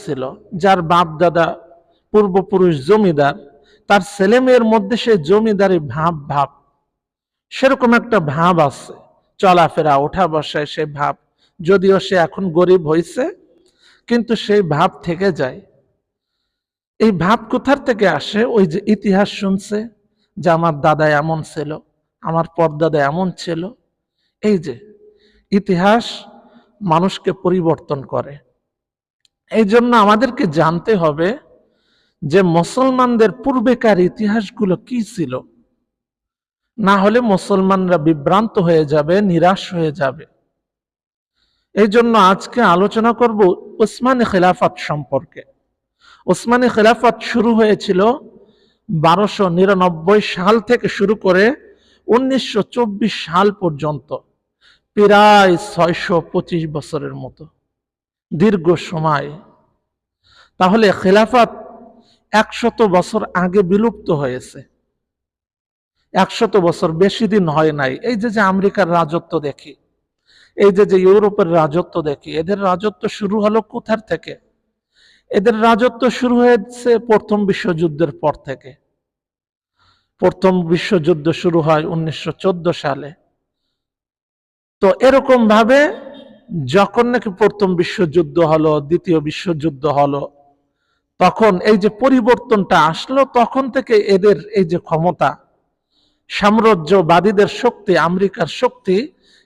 ছিল, যার বাপ দাদা পূর্বপুরুষ জমিদার, তার ছেলে মেয়ের মধ্যে সে জমিদারি ভাব ভাব সেরকম একটা ভাব আছে, চলাফেরা ওঠা বসায় সে ভাব, যদিও সে এখন গরিব হয়েছে কিন্তু সেই ভাব থেকে যায়। এই ভাব কোথার থেকে আসে? ওই যে ইতিহাস শুনছে যে আমার দাদা এমন ছিল, আমার পরদাদা এমন ছিল। এই যে ইতিহাস মানুষকে পরিবর্তন করে। এই জন্য আমাদেরকে জানতে হবে যে মুসলমানদের পূর্বেকার ইতিহাসগুলো কি ছিল, না হলে মুসলমানরা বিভ্রান্ত হয়ে যাবে, নিরাশ হয়ে যাবে। এই জন্য আজকে আলোচনা করব উসমানী খেলাফত সম্পর্কে। উসমানী খেলাফত শুরু হয়েছিল 1299 সাল থেকে শুরু করে 1924 সাল পর্যন্ত, প্রায় 625 বছরের মতো দীর্ঘ সময়। তাহলে খেলাফত 100 বছর আগে বিলুপ্ত হয়েছে। 100 বছর বেশি দিন হয় নাই। এই যে আমেরিকার রাজত্ব দেখি, এই যে ইউরোপের রাজত্ব দেখি, এদের রাজত্ব শুরু হলো কোথার থেকে? এদের রাজত্ব শুরু হয়েছে প্রথম বিশ্বযুদ্ধের পর থেকে। প্রথম বিশ্বযুদ্ধ শুরু হয় 1914 সালে। তো এরকম ভাবে যখন নাকি প্রথম বিশ্বযুদ্ধ হলো, দ্বিতীয় বিশ্বযুদ্ধ হলো, তখন এই যে পরিবর্তনটা আসলো, তখন থেকে এদের এই যে ক্ষমতা, সাম্রাজ্যবাদীদের শক্তি, আমেরিকার শক্তি,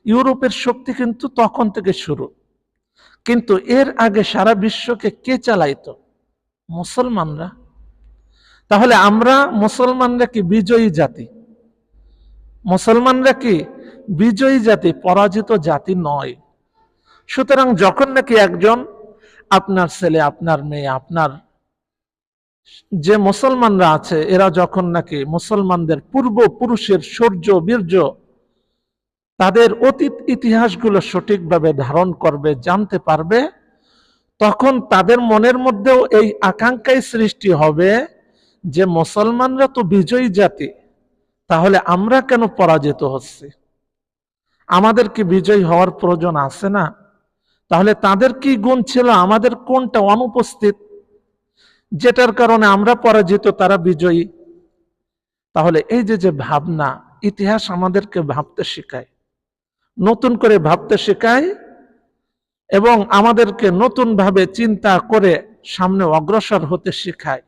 ইউরোপের শক্তি কিন্তু তখন থেকে শুরু। কিন্তু এর আগে সারা বিশ্বকে কে চালাইতো? মুসলমানরা। তাহলে আমরা মুসলমানরা কি বিজয়ী জাতি? মুসলমানরা কি বিজয়ী জাতি, পরাজিত জাতি নয়। সুতরাং যখন নাকি একজন, আপনার ছেলে, আপনার মেয়ে, আপনার যে মুসলমানরা আছে, এরা যখন নাকি মুসলমানদের পূর্বপুরুষের শৌর্য বীর্য, তাদের অতীত ইতিহাসগুলো সঠিকভাবে ধারণ করবে, জানতে পারবে, তখন তাদের মনের মধ্যেও এই আকাঙ্ক্ষাই সৃষ্টি হবে যে মুসলমানরা তো বিজয়ী জাতি, তাহলে আমরা কেন পরাজিত হচ্ছি? আমাদের কি বিজয়ী হওয়ার প্রয়োজন আছে না? তাহলে তাদের কি গুণ ছিল, আমাদের কোনটা অনুপস্থিত, যেটার কারণে আমরা পরাজিত, তারা বিজয়ী? তাহলে এই যে ভাবনা, ইতিহাস আমাদেরকে ভাবতে শেখায়, নতুন করে ভাবতে শেখায়, এবং আমাদেরকে নতুন ভাবে চিন্তা করে সামনে অগ্রসর হতে শেখায়।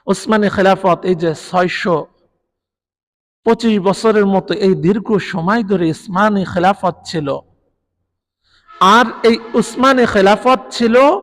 উসমানী খেলাফত এই যে 625 বছরের মতো এই দীর্ঘ সময় ধরে উসমানী খেলাফত ছিল। আর এই উসমানী খেলাফত ছিল